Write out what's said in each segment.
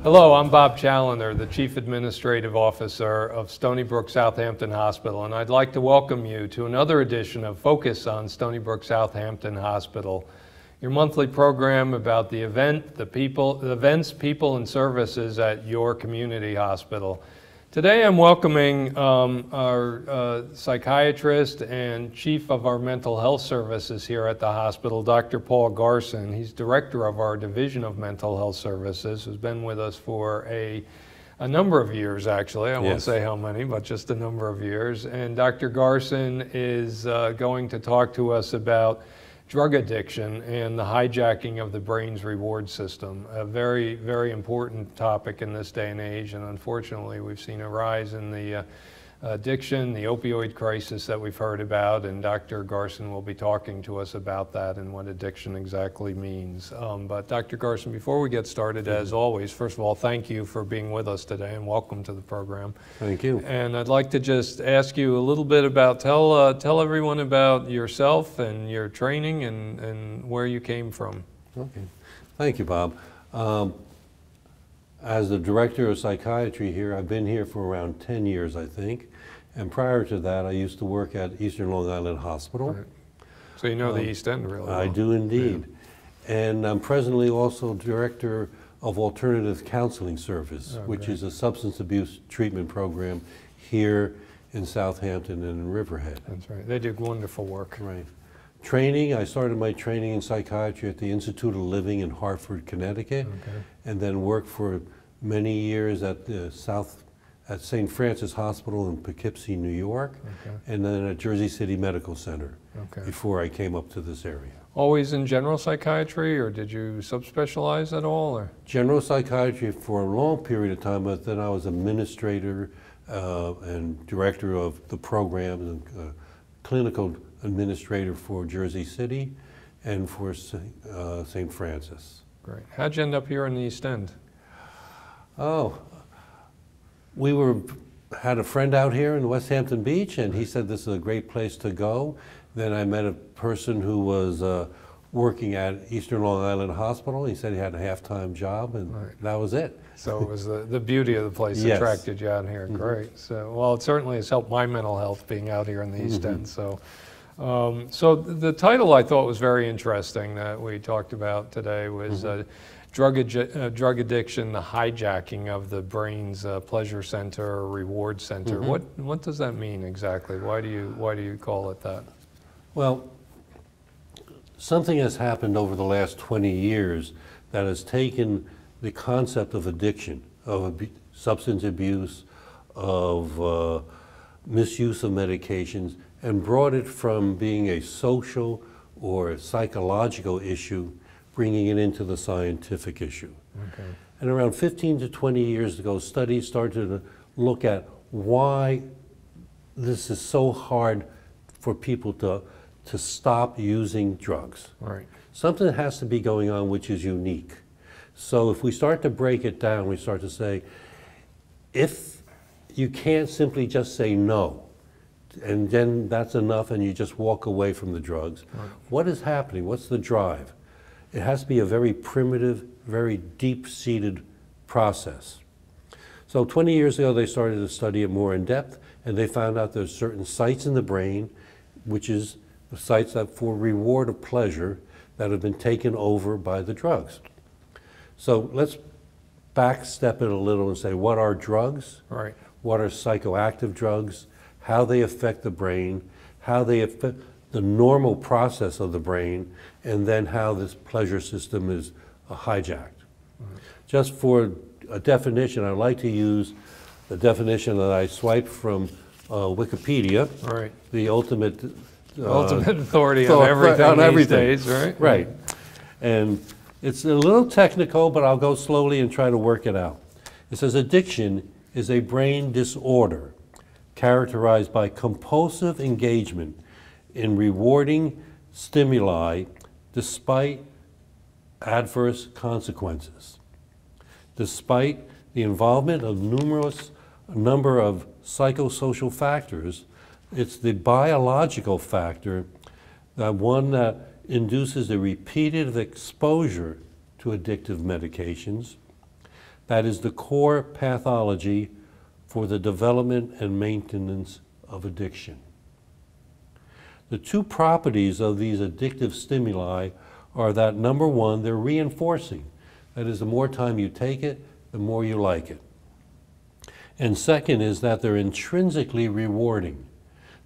Hello, I'm Bob Chaloner, the Chief Administrative Officer of Stony Brook Southampton Hospital, and I'd like to welcome you to another edition of Focus on Stony Brook Southampton Hospital, your monthly program about the events, people, and services at your community hospital. Today I'm welcoming our psychiatrist and chief of our mental health services here at the hospital, Dr. Paul Garson. He's director of our Division of Mental Health Services, who's been with us for a number of years, actually. I won't say how many, but just a number of years. And Dr. Garson is going to talk to us about drug addiction and the hijacking of the brain's reward system. A very, very important topic in this day and age, and unfortunately we've seen a rise in the addiction, the opioid crisis that we've heard about, and Dr. Garson will be talking to us about that and what addiction exactly means. But Dr. Garson, before we get started, as always, first of all, thank you for being with us today and welcome to the program. Thank you. And I'd like to just ask you a little bit about, tell everyone about yourself and your training and where you came from. Okay. Thank you, Bob. As the director of psychiatry here, I've been here for around 10 years, I think. And prior to that, I used to work at Eastern Long Island Hospital. Right. So you know the East End really well. I do indeed. Yeah. And I'm presently also director of Alternative Counseling Service, which is a substance abuse treatment program here in Southampton and in Riverhead. That's right. They do wonderful work. Right. Training, I started my training in psychiatry at the Institute of Living in Hartford, Connecticut, and then worked for many years at the St. Francis Hospital in Poughkeepsie, New York, and then at Jersey City Medical Center before I came up to this area. Always in general psychiatry, or did you subspecialize at all? Or? General psychiatry for a long period of time, but then I was administrator and director of the programs and clinical administrator for Jersey City and for St. Francis. Great. How'd you end up here in the East End? Oh, we had a friend out here in West Hampton Beach, and he said this is a great place to go. Then I met a person who was working at Eastern Long Island Hospital. He said he had a half-time job, and that was it. So it was the beauty of the place that attracted you out here. Great. So, well, it certainly has helped my mental health being out here in the East End. So, so the title I thought was very interesting that we talked about today was drug addiction, the hijacking of the brain's pleasure center or reward center. What does that mean exactly? Why do you call it that? Well, something has happened over the last 20 years that has taken the concept of addiction, of substance abuse, of misuse of medications, and brought it from being a social or psychological issue, bringing it into the scientific issue. And around 15 to 20 years ago, studies started to look at why this is so hard for people to stop using drugs. Right. Something has to be going on which is unique. So if we start to break it down, we start to say, if you can't simply just say no, and then that's enough and you just walk away from the drugs, what is happening? What's the drive? It has to be a very primitive, very deep-seated process. So 20 years ago, they started to study it more in depth, and they found out there's certain sites in the brain, which is the sites that for reward of pleasure, that have been taken over by the drugs. So let's backstep it a little and say, what are drugs? Right. What are psychoactive drugs? How they affect the brain, how they affect the normal process of the brain, and then how this pleasure system is hijacked. Just for a definition, I like to use the definition that I swiped from Wikipedia, the ultimate authority on everything these days, right? Right. And it's a little technical, but I'll go slowly and try to work it out. It says addiction is a brain disorder characterized by compulsive engagement in rewarding stimuli despite adverse consequences. Despite the involvement of a number of psychosocial factors, it's the biological factor, that one that induces a repeated exposure to addictive medications, that is the core pathology for the development and maintenance of addiction. The two properties of these addictive stimuli are that, number one, they're reinforcing. That is, the more time you take it, the more you like it. And second is that they're intrinsically rewarding,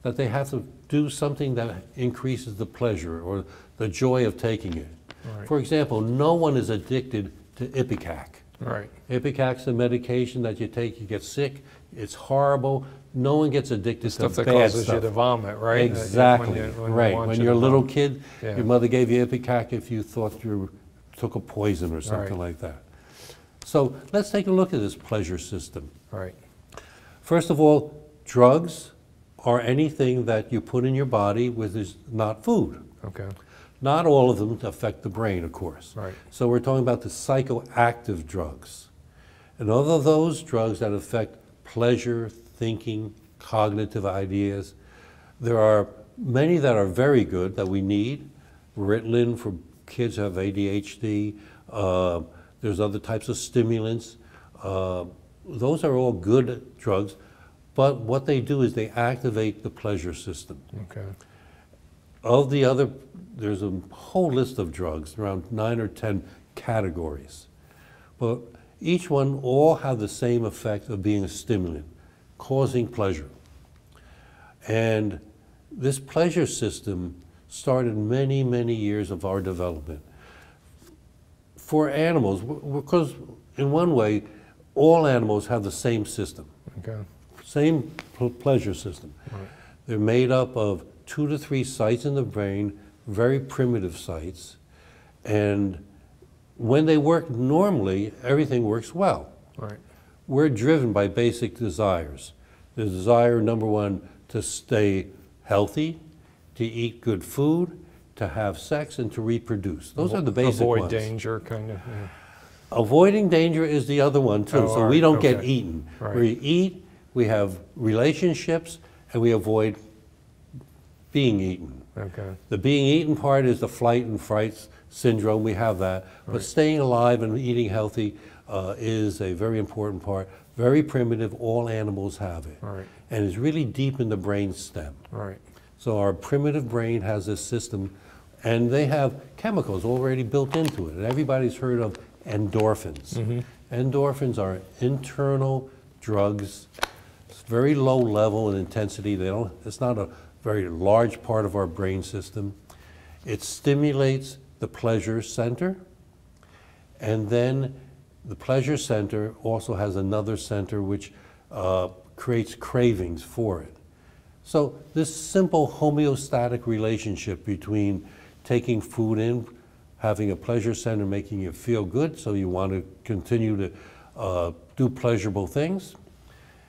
that they have to do something that increases the pleasure or the joy of taking it. Right. For example, no one is addicted to Ipecac. Right. Ipecac's a medication that you take, you get sick, it's horrible. No one gets addicted to bad Stuff that causes stuff. you to vomit, right? Exactly, right. When you're a little kid, Yeah. your mother gave you Ipecac if you thought you took a poison or something like that. So let's take a look at this pleasure system. Right. First of all, drugs are anything that you put in your body which is not food. Okay. Not all of them affect the brain, of course. Right. So we're talking about the psychoactive drugs. And other those drugs that affect pleasure, thinking, cognitive ideas, there are many that are very good that we need. Ritalin for kids who have ADHD. There's other types of stimulants. Those are all good drugs, but what they do is they activate the pleasure system. Okay. Of the other, there's a whole list of drugs, around 9 or 10 categories. But each one all have the same effect of being a stimulant, causing pleasure. And this pleasure system started many, many years of our development. For animals, because in one way, all animals have the same system, Okay. same pleasure system. Right. They're made up of 2 to 3 sites in the brain, very primitive sites, and when they work normally, everything works well. Right. We're driven by basic desires. The desire, number one, to stay healthy, to eat good food, to have sex, and to reproduce. Those are the basic Avoid ones. danger, kind of. Yeah. Avoiding danger is the other one too, Oh, so all we right, don't get okay. eaten. Right. We eat, we have relationships, and we avoid being eaten. Okay. The being eaten part is the flight and fright syndrome, we have that. But Right. staying alive and eating healthy is a very important part. Very primitive, all animals have it. Right. And it's really deep in the brain stem. Right. So our primitive brain has this system, and they have chemicals already built into it. And everybody's heard of endorphins. Mm-hmm. Endorphins are internal drugs. It's very low level in intensity. It's not a very large part of our brain system. It stimulates the pleasure center, and then the pleasure center also has another center which creates cravings for it. So this simple homeostatic relationship between taking food in, having a pleasure center making you feel good, so you want to continue to do pleasurable things,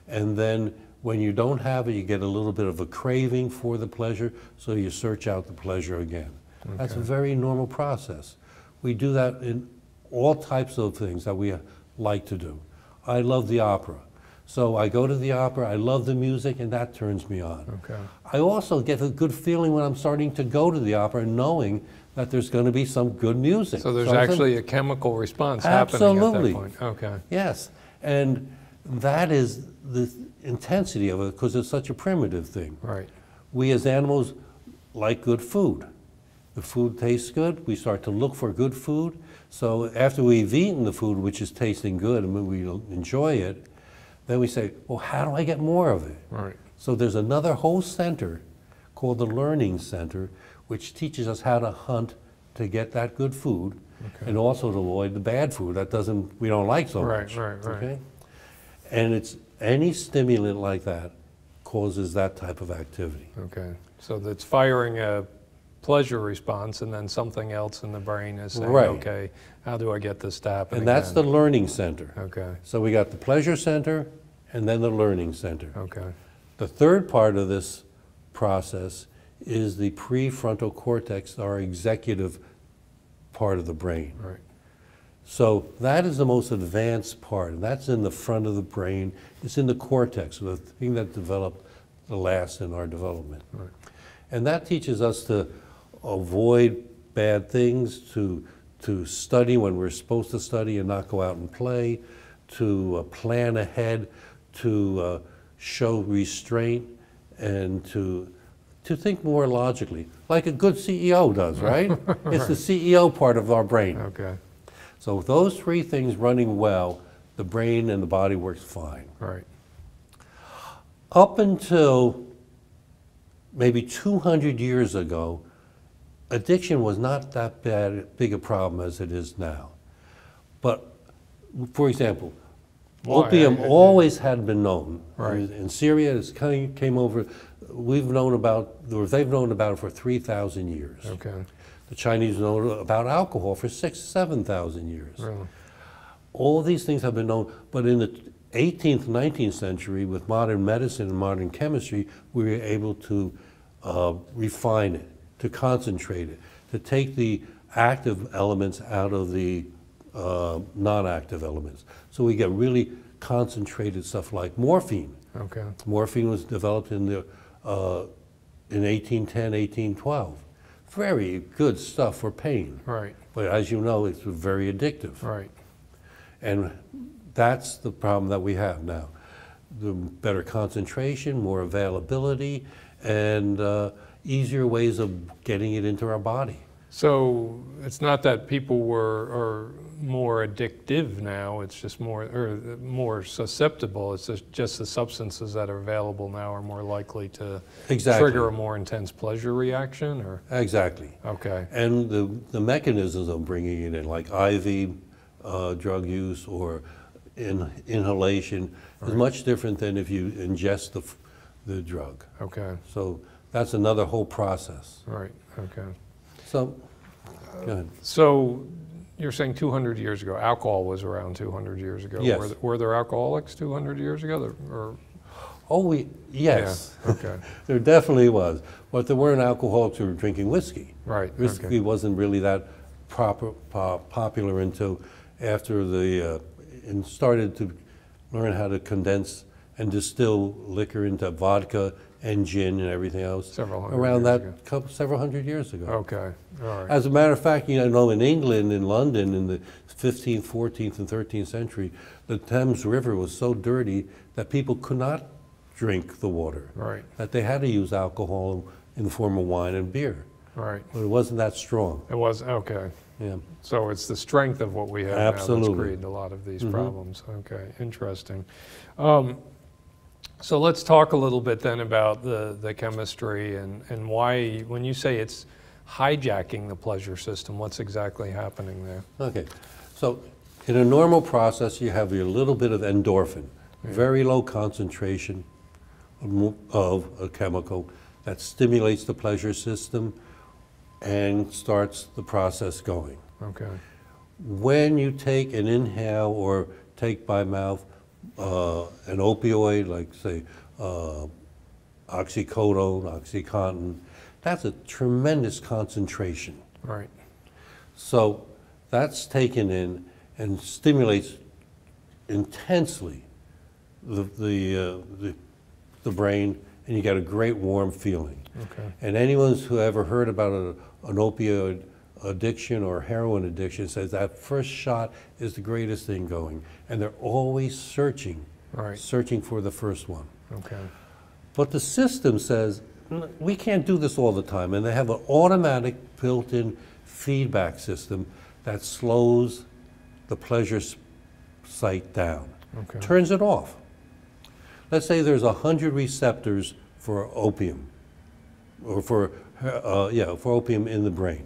and then when you don't have it, you get a little bit of a craving for the pleasure, so you search out the pleasure again. Okay. That's a very normal process. We do that in all types of things that we like to do. I love the opera. So I go to the opera, I love the music, and that turns me on. Okay. I also get a good feeling when I'm starting to go to the opera, knowing that there's going to be some good music. So there's actually a chemical response happening Absolutely. at that point. Okay. Yes, and that is the intensity of it because it's such a primitive thing. Right. We as animals like good food. The food tastes good, we start to look for good food. So after we've eaten the food, which is tasting good, and we enjoy it, then we say, well, how do I get more of it? Right. So there's another whole center called the learning center, which teaches us how to hunt to get that good food, Okay. and also to avoid the bad food that we don't like so Right, much. right, right. Okay? And it's any stimulant like that causes that type of activity. Okay. So that's firing a pleasure response, and then something else in the brain is saying, Right. okay, how do I get this to happen And that's the again? learning center. Okay. So we got the pleasure center and then the learning center. Okay. The third part of this process is the prefrontal cortex, our executive part of the brain. Right. So that is the most advanced part, and that's in the front of the brain. It's in the cortex, the thing that developed the last in our development. Right. And that teaches us to avoid bad things, to study when we're supposed to study and not go out and play, to plan ahead, to show restraint, and to think more logically, like a good CEO does, right? It's the CEO part of our brain. Okay. So with those three things running well, the brain and the body works fine. Right. Up until maybe 200 years ago, addiction was not that big a problem as it is now. But, for example, opium always had been known. Right. In Syria, it came over, we've known about, or they've known about it for 3,000 years. Okay. The Chinese know about alcohol for 6,000, 7,000 years. Really? All these things have been known, but in the 18th, 19th century, with modern medicine and modern chemistry, we were able to refine it, to concentrate it, to take the active elements out of the non-active elements. So we get really concentrated stuff like morphine. Okay. Morphine was developed in 1810, 1812. Very good stuff for pain. Right. But as you know, it's very addictive. Right. And that's the problem that we have now. The better concentration, more availability, and easier ways of getting it into our body. So it's not that people are more addictive now, it's just more susceptible. It's just the substances that are available now are more likely to trigger a more intense pleasure reaction, or? Exactly. Okay. And the mechanisms of bringing it in, like IV drug use or inhalation, is much different than if you ingest the drug. Okay. So that's another whole process. Right. Okay. So, go ahead. So you're saying 200 years ago, alcohol was around 200 years ago. Yes. Were there alcoholics 200 years ago? Or? Oh, yes. Yeah. Okay. There definitely was. But there weren't alcoholics who were drinking whiskey. Right. Whiskey Okay. wasn't really that popular until after and started to learn how to condense and distill liquor into vodka and gin and everything else. Several hundred around years that ago. several hundred years ago. Okay. All right. As a matter of fact, you know, in England, in London, in the 15th, 14th, and 13th century, the Thames River was so dirty that people could not drink the water. Right. That they had to use alcohol in the form of wine and beer. Right. But it wasn't that strong. It was, okay. Yeah. So it's the strength of what we have now Absolutely. that's created a lot of these problems. Okay, interesting. So let's talk a little bit then about the chemistry and why, when you say it's hijacking the pleasure system, what's exactly happening there? Okay. So in a normal process, you have your little bit of endorphin, very low concentration of a chemical that stimulates the pleasure system and starts the process going. Okay. When you take an inhale or take by mouth an opioid, like say oxycodone, OxyContin, that's a tremendous concentration. Right. So that's taken in and stimulates intensely the brain, and you get a great warm feeling. Okay. And anyone who ever heard about an opioid addiction or heroin addiction says that first shot is the greatest thing going. And they're always searching for the first one. Okay. But the system says, we can't do this all the time. And they have an automatic built-in feedback system that slows the pleasure site down, turns it off. Let's say there's 100 receptors for opium, or for opium in the brain.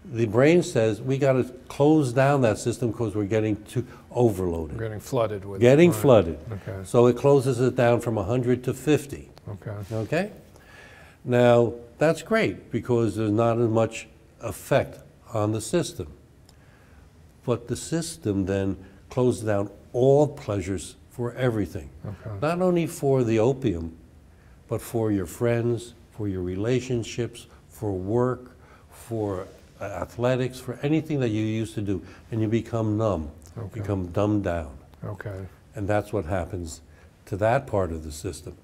The brain says we got to close down that system because we're getting too overloaded. We're getting flooded with Getting it. flooded. Okay. So it closes it down from 100 to 50. Okay. Okay? Now, that's great because there's not as much effect on the system. But the system then closes down all pleasures for everything. Okay. Not only for the opium, but for your friends, for your relationships, for work, for athletics, for anything that you used to do. And you become numb, become dumbed down. Okay. And that's what happens to that part of the system.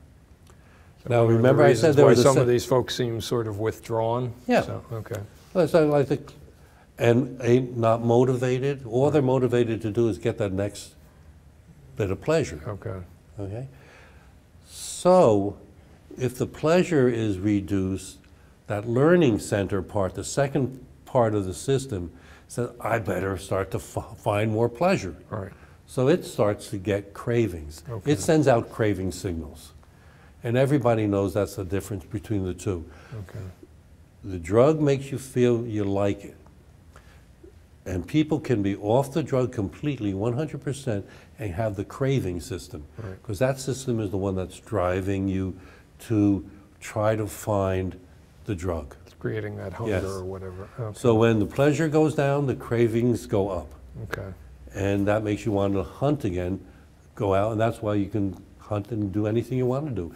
So Now, remember I said there why was some of these folks seem sort of withdrawn? Yeah. So, okay. Well, so I think, and not motivated. All they're motivated to do is get that next bit of pleasure. Okay. Okay? So, if the pleasure is reduced, that learning center part, the second part of the system, says, I better start to find more pleasure. Right. So it starts to get cravings. Okay. It sends out craving signals. And everybody knows that's the difference between the two. Okay. The drug makes you feel you like it. And people can be off the drug completely, 100%, and have the craving system. Right. Because that system is the one that's driving you to try to find the drug. It's creating that hunger Yes. or whatever. Okay. So when the pleasure goes down, the cravings go up. Okay. And that makes you want to hunt again, go out, and that's why you can hunt and do anything you want to do.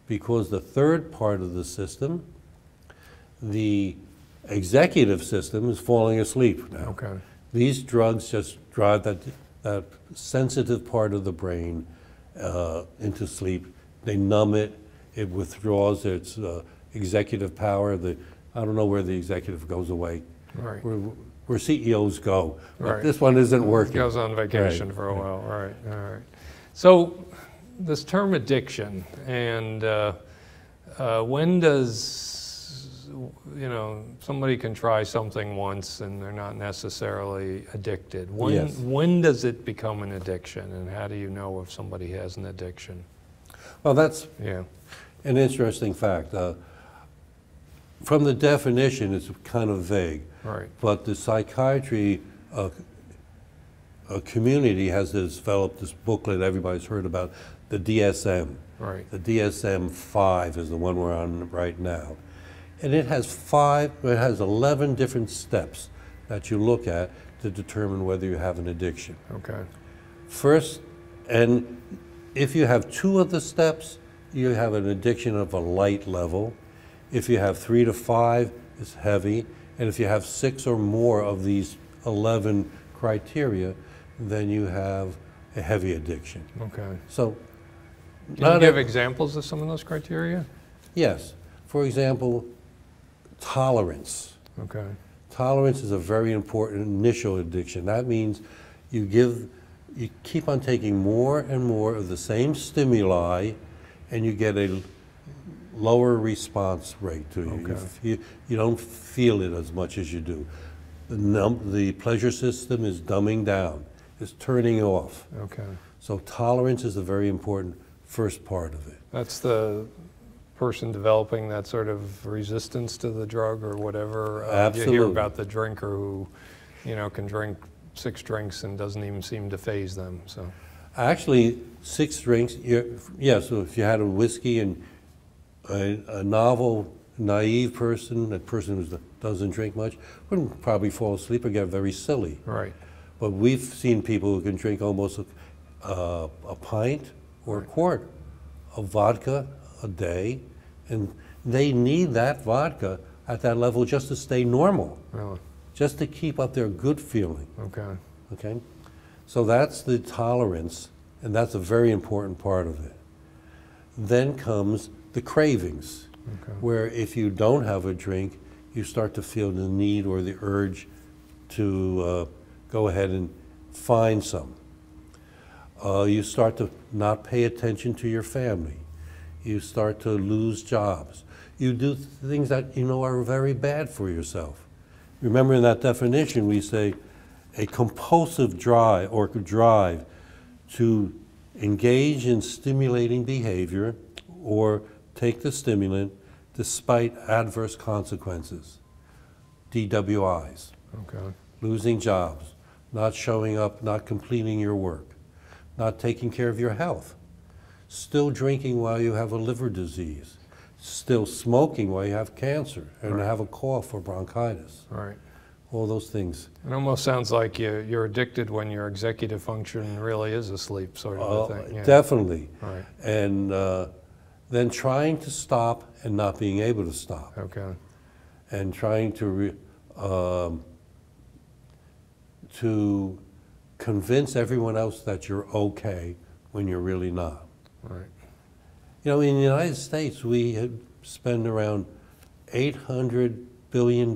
Because the third part of the system, the executive system, is falling asleep now. Okay. These drugs just drive that sensitive part of the brain into sleep. They numb it, it withdraws its executive power. I don't know where the executive goes away. Right. Where CEOs go. But Right. this one isn't working. Goes on vacation Right. for a while. Right. All right. So this term addiction, and when does, somebody can try something once and they're not necessarily addicted. Yes. When does it become an addiction, and how do you know if somebody has an addiction? Well, that's Yeah. an interesting fact. From the definition, it's kind of vague. Right. But the psychiatry community has developed this booklet everybody's heard about, the DSM. Right. The DSM-5 is the one we're on right now. And it has 11 different steps that you look at to determine whether you have an addiction. Okay. First, and if you have 2 of the steps, you have an addiction of a light level. If you have 3 to 5, it's heavy. And if you have 6 or more of these 11 criteria, then you have a heavy addiction. Okay. So, Can you give examples of some of those criteria? yes. For example, tolerance. Okay. Tolerance is a very important initial addiction. That means you keep on taking more and more of the same stimuli, and you get a lower response rate to you. Okay. You don't feel it as much as you do. The pleasure system is dumbing down. It's turning off. Okay. So tolerance is a very important first part of it. That's the person developing that sort of resistance to the drug or whatever. Absolutely. You hear about the drinker who, can drink 6 drinks and doesn't even seem to faze them. So. Actually, 6 drinks, so if you had a whiskey and a novel, naive person, that person who doesn't drink much, wouldn't probably fall asleep or get very silly. Right. But we've seen people who can drink almost a pint or a quart of vodka a day, and they need that vodka at that level just to stay normal, Really? just to keep up their good feeling. Okay. Okay? So that's the tolerance, and that's a very important part of it. Then comes the cravings, Okay. where if you don't have a drink, you start to feel the need or the urge to go ahead and find some. You start to not pay attention to your family. You start to lose jobs. You do things that you know are very bad for yourself. Remember, in that definition, we say a compulsive drive to engage in stimulating behavior or take the stimulant despite adverse consequences. DWIs. Okay. Losing jobs, not showing up, not completing your work, not taking care of your health, still drinking while you have a liver disease, still smoking while you have cancer and Right. have a cough or bronchitis. Right. All those things. It almost sounds like you're addicted when your executive function really is asleep, sort of a thing. Yeah. Definitely. Right. And then trying to stop and not being able to stop. Okay. And trying to convince everyone else that you're okay when you're really not. Right. In the United States, we spend around $800 billion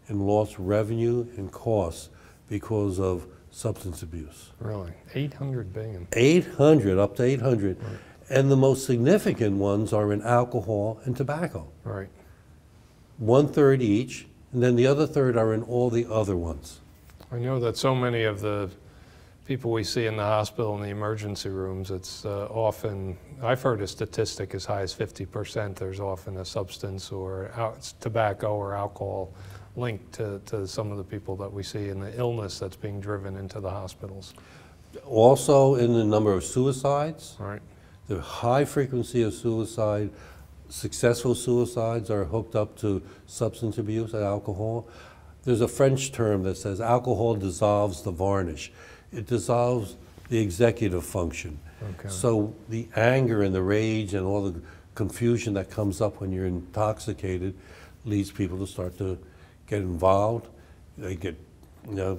in lost revenue and costs because of substance abuse. Really? 800 billion. 800, up to 800. Right. And the most significant ones are in alcohol and tobacco. Right. 1/3 each, and then the other third are in all the other ones. I know that so many of the people we see in the hospital in the emergency rooms, it's often, I've heard a statistic as high as 50%, there's often a substance or tobacco or alcohol linked to some of the people that we see in the illness that's being driven into the hospitals. Also in the number of suicides, Right. the high frequency of suicide, successful suicides are hooked up to substance abuse and alcohol. There's a French term that says alcohol dissolves the varnish. It dissolves the executive function. Okay. So the anger and the rage and all the confusion that comes up when you're intoxicated leads people to start to get involved. They get, the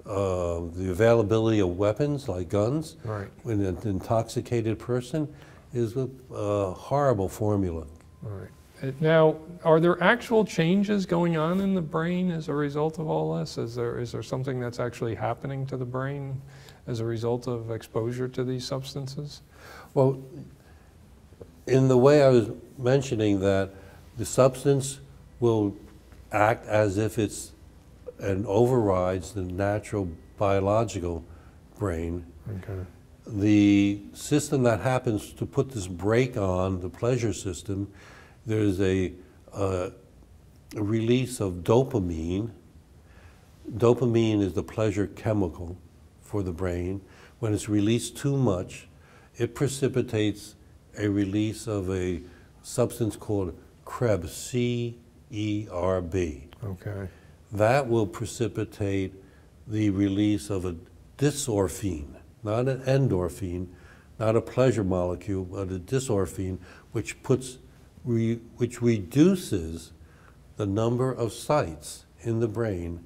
availability of weapons like guns. Right. When an intoxicated person is a horrible formula. All right. Now, are there actual changes going on in the brain as a result of all this? Is there something that's actually happening to the brain as a result of exposure to these substances? Well, in the way I was mentioning that the substance will act as if it's and overrides the natural biological brain. Okay. The system that happens to put this brake on, the pleasure system, there's a release of dopamine. Dopamine is the pleasure chemical for the brain. When it's released too much, it precipitates a release of a substance called CREB, C-E-R-B. Okay. That will precipitate the release of a dysorphine, not an endorphin, not a pleasure molecule, but a dysorphine, which reduces the number of sites in the brain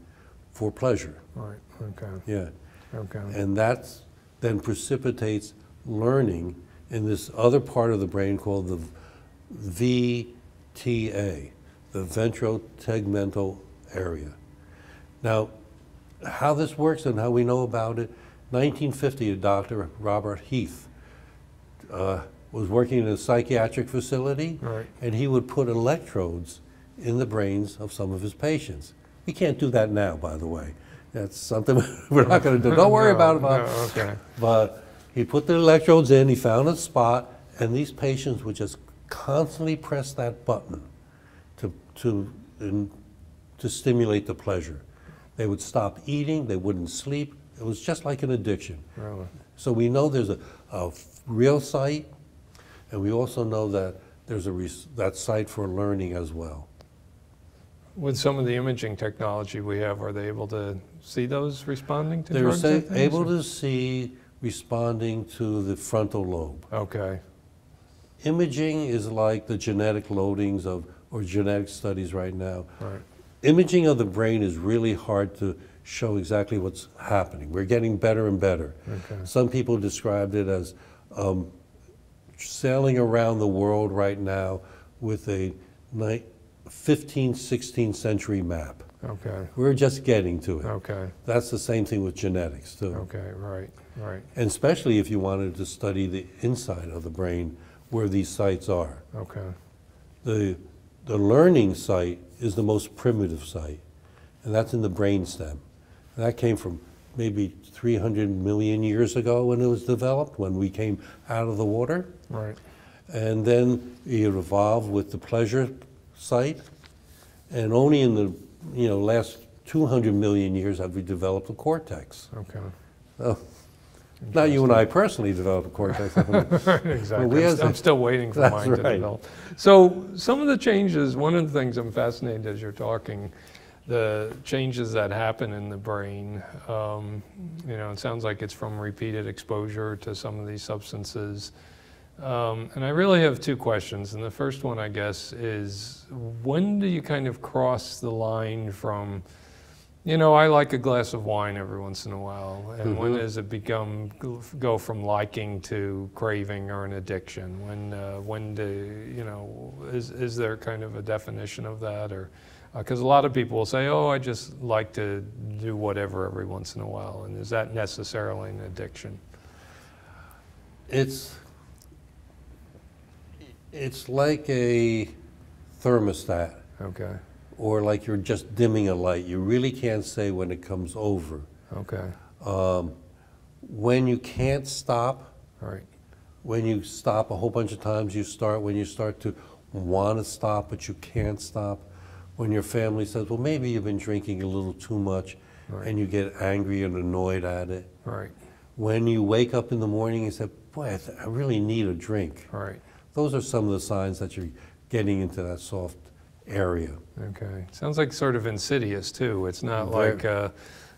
for pleasure. Right. Okay. Yeah. Okay. And that then precipitates learning in this other part of the brain called the VTA, the ventrotegmental area. Now, how this works and how we know about it, 1950, a Dr. Robert Heath was working in a psychiatric facility, Right. and he would put electrodes in the brains of some of his patients. We can't do that now, by the way. That's something we're not going to do. Don't worry about it. No, okay. But he put the electrodes in, he found a spot, and these patients would just constantly press that button to stimulate the pleasure. They would stop eating, they wouldn't sleep. It was just like an addiction. Really? So we know there's a real site, and we also know that there's that site for learning as well. With some of the imaging technology we have, are they able to see those responding to drugs? They're able to see responding to the frontal lobe. Okay. Imaging is like the genetic loadings or genetic studies right now. Right. Imaging of the brain is really hard to show exactly what's happening. We're getting better and better. Okay. Some people described it as sailing around the world right now with a 15th, 16th century map. Okay. We're just getting to it. Okay. That's the same thing with genetics too. Okay. Right. Right. And especially if you wanted to study the inside of the brain where these sites are. Okay. The learning site is the most primitive site, and that's in the brainstem. And that came from maybe 300 million years ago when it was developed, when we came out of the water. Right. And then it evolved with the pleasure site, and only in the last 200 million years have we developed the cortex. Okay. Oh, not you and I personally developed the cortex. Exactly. Well, I'm still waiting for mine to develop. So some of the changes, one of the things I'm fascinated as you're talking, the changes that happen in the brain, it sounds like it's from repeated exposure to some of these substances. And I really have two questions. And the first one, I guess, is when do you kind of cross the line from, I like a glass of wine every once in a while, and when does it go from liking to craving or an addiction? When is there kind of a definition of that, or Because a lot of people will say, oh, I just like to do whatever every once in a while. And is that necessarily an addiction? It's like a thermostat, Okay. or like you're just dimming a light. You really can't say when it comes over. Okay. When you can't stop, All right. when you stop a whole bunch of times, when you start to want to stop but you can't stop, when your family says, well, maybe you've been drinking a little too much, Right. and you get angry and annoyed at it. Right. When you wake up in the morning and say, boy, I really need a drink. Right. Those are some of the signs that you're getting into that soft area. Okay. Sounds like sort of insidious too. It's not Very. like,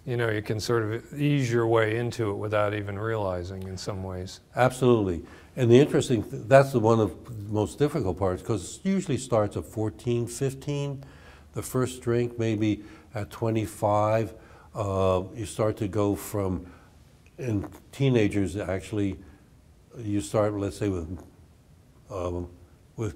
you know, you can sort of ease your way into it without even realizing in some ways. Absolutely. And the interesting, that's the one of the most difficult parts, because it usually starts at 14, 15. The first drink, maybe at 25, you start to go from, in teenagers actually, you start, let's say, with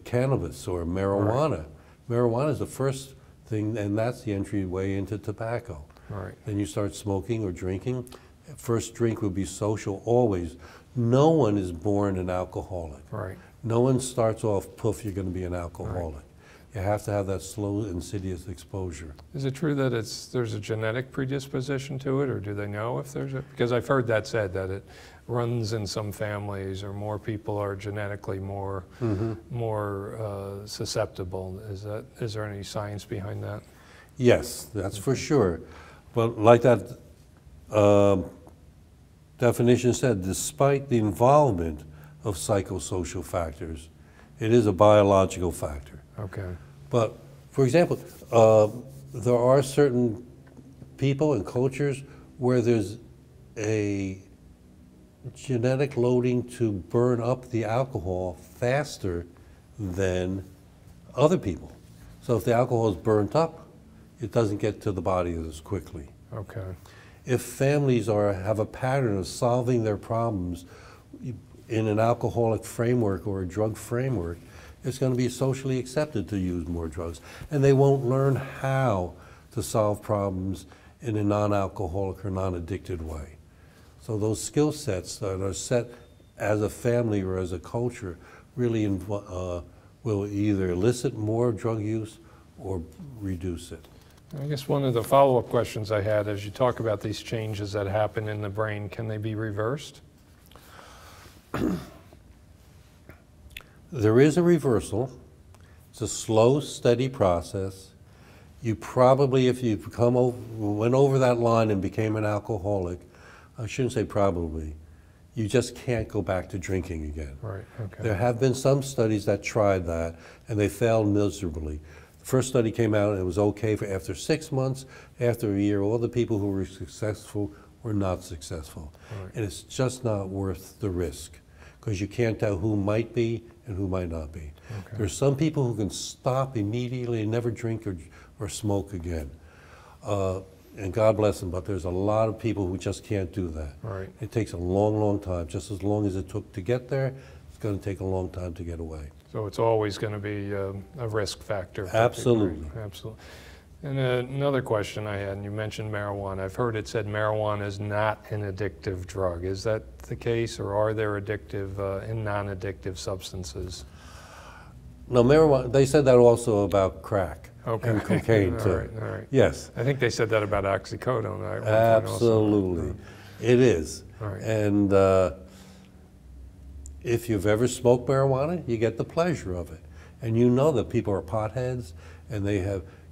cannabis or marijuana. Right. Marijuana is the first thing, and that's the entryway into tobacco. Right. Then you start smoking or drinking. First drink would be social, always. No one is born an alcoholic. Right. No one starts off, poof, you're going to be an alcoholic. Right. You have to have that slow, insidious exposure. Is it true that there's a genetic predisposition to it, or do they know if there's a? Because I've heard that said, that it runs in some families, or more people are genetically more susceptible. Is there any science behind that? Yes, that's for sure. But like that definition said, despite the involvement of psychosocial factors, it is a biological factor. Okay. But, for example, there are certain people and cultures where there's a genetic loading to burn up the alcohol faster than other people. So if the alcohol is burnt up, it doesn't get to the body as quickly. Okay. If families have a pattern of solving their problems in an alcoholic framework or a drug framework, it's going to be socially accepted to use more drugs. And they won't learn how to solve problems in a non-alcoholic or non-addicted way. So those skill sets that are set as a family or as a culture really will either elicit more drug use or reduce it. I guess one of the follow-up questions I had, as you talk about these changes that happen in the brain, can they be reversed? There is a reversal. It's a slow, steady process. You probably, if you went over that line and became an alcoholic, I shouldn't say probably, you just can't go back to drinking again. Right, okay. There have been some studies that tried that, and they failed miserably. The first study came out and it was okay for after 6 months. After a year, all the people who were successful were not successful. Right. And it's just not worth the risk, because you can't tell who might be and who might not be. Okay. There's some people who can stop immediately and never drink or smoke again. And God bless them, but there's a lot of people who just can't do that. Right. It takes a long, long time. Just as long as it took to get there, it's going to take a long time to get away. So it's always going to be a risk factor. Absolutely. Right. Absolutely. And another question I had, and you mentioned marijuana. I've heard it said marijuana is not an addictive drug. Is that the case, or are there addictive and non-addictive substances? No, marijuana, they said that also about crack and Okay. cocaine too. All right, all right. Yes, I think they said that about oxycodone. At one point also. absolutely. It is. All right. And if you've ever smoked marijuana, you get the pleasure of it. And you know that people are potheads, and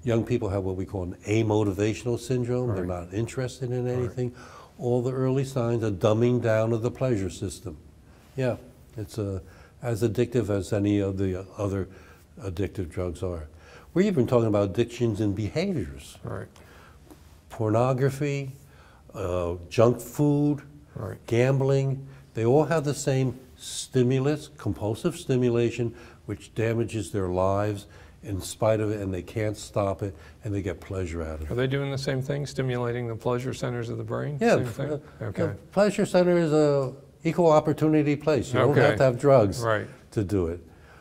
young people have what we call an amotivational syndrome. They're not interested in anything. All the early signs are dumbing down of the pleasure system. Yeah, it's as addictive as any of the other addictive drugs are. We're even talking about addictions in behaviors. Right. Pornography, junk food, Right. gambling, they all have the same stimulus, compulsive stimulation, which damages their lives in spite of it, and they can't stop it, and they get pleasure out of Are it. they doing the same thing, stimulating the pleasure centers of the brain? Yeah, Same thing? Okay. the pleasure center is a equal opportunity place. You don't Okay. have to have drugs Right. to do it.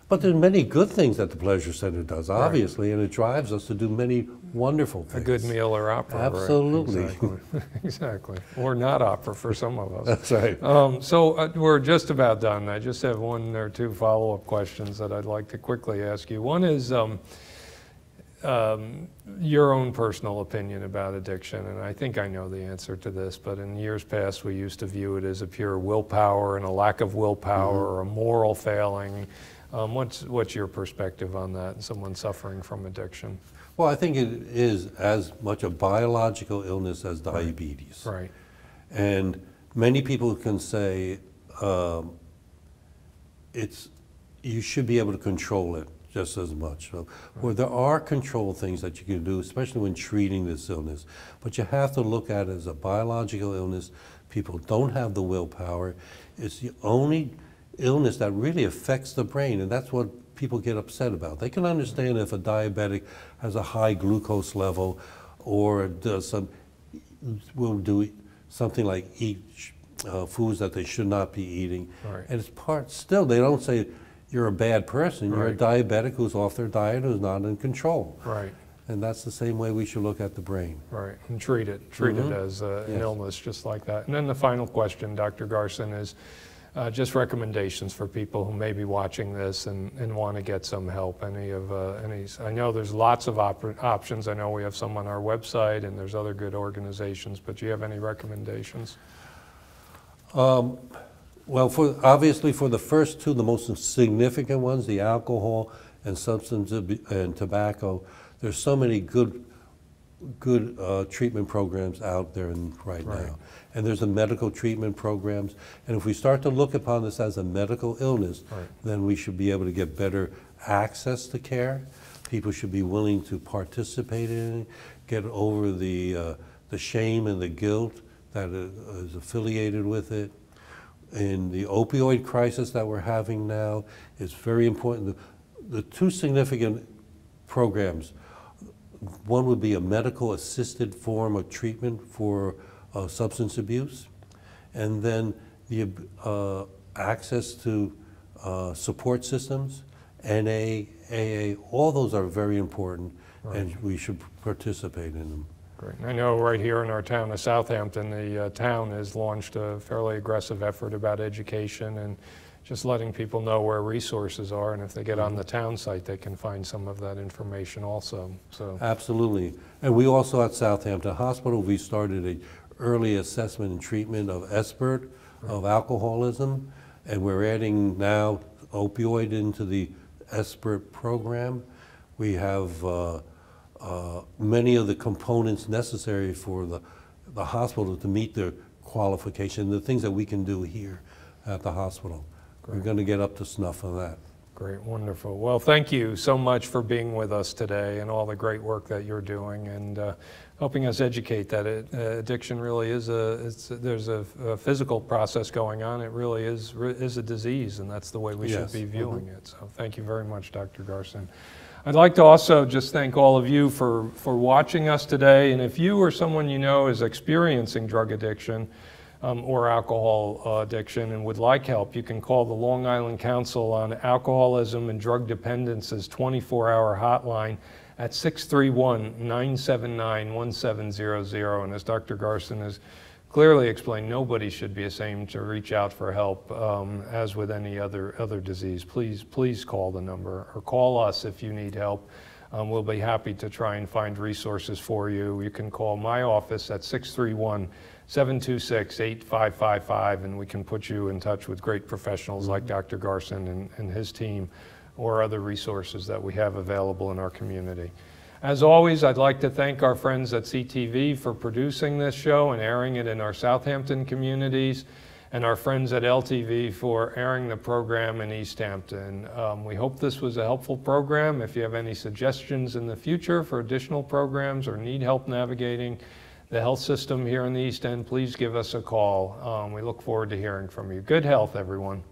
But there's many good things that the Pleasure Center does, obviously, and it drives us to do many wonderful things. A good meal or opera. Absolutely. Right? Exactly. Exactly. Or not opera for some of us. That's right. So we're just about done. I just have one or two follow-up questions that I'd like to quickly ask you. One is your own personal opinion about addiction, and I think I know the answer to this, but in years past we used to view it as a pure willpower and a lack of willpower or a moral failing. What's your perspective on that, someone suffering from addiction? Well, I think it is as much a biological illness as diabetes. Right. And many people can say you should be able to control it just as much. So, well, there are control things that you can do, especially when treating this illness. But you have to look at it as a biological illness. People don't have the willpower. It's the only illness that really affects the brain, and that's what people get upset about. They can understand if a diabetic has a high glucose level or will do something like eat foods that they should not be eating. Right. And it's still, they don't say you're a bad person, you're a diabetic who's off their diet, who's not in control. Right. And that's the same way we should look at the brain. Right, and treat it as an illness just like that. And then the final question, Dr. Garson, is just recommendations for people who may be watching this and want to get some help. I know there's lots of options. I know we have some on our website and there's other good organizations, but do you have any recommendations? Well, obviously for the first two, the most significant ones, the alcohol and substance and tobacco, there's so many good treatment programs out there right now. And there's the medical treatment programs. And if we start to look upon this as a medical illness, then we should be able to get better access to care. People should be willing to participate in it, get over the shame and the guilt that is affiliated with it. In the opioid crisis that we're having now, it's very important. The two significant programs, one would be a medical assisted form of treatment for substance abuse, and then the access to support systems, NA, AA, all those are very important, and we should participate in them. Great. I know right here in our town of Southampton, the town has launched a fairly aggressive effort about education and just letting people know where resources are, and if they get on the town site, they can find some of that information also. So absolutely. And we also at Southampton Hospital, we started a early assessment and treatment of SBIRT, of alcoholism, and we're adding now opioid into the SBIRT program. We have many of the components necessary for the hospital to meet their qualification, the things that we can do here at the hospital. Great. We're going to get up to snuff on that. Great, wonderful. Well, thank you so much for being with us today and all the great work that you're doing and helping us educate that addiction really is there's a physical process going on. It really is a disease, and that's the way we should be viewing it. So thank you very much, Dr. Garson. I'd like to also just thank all of you for watching us today, and if you or someone you know is experiencing drug addiction, or alcohol addiction and would like help, you can call the Long Island Council on Alcoholism and Drug Dependence's 24-hour hotline at 631-979-1700. And as Dr. Garson has clearly explained, nobody should be ashamed to reach out for help, as with any other disease. Please call the number or call us if you need help. We'll be happy to try and find resources for you. You can call my office at 631-726-8555, and we can put you in touch with great professionals like Dr. Garson and his team, or other resources that we have available in our community. As always, I'd like to thank our friends at CTV for producing this show and airing it in our Southampton communities, and our friends at LTV for airing the program in East Hampton. We hope this was a helpful program. If you have any suggestions in the future for additional programs or need help navigating the health system here in the East End, please give us a call. We look forward to hearing from you. Good health, everyone.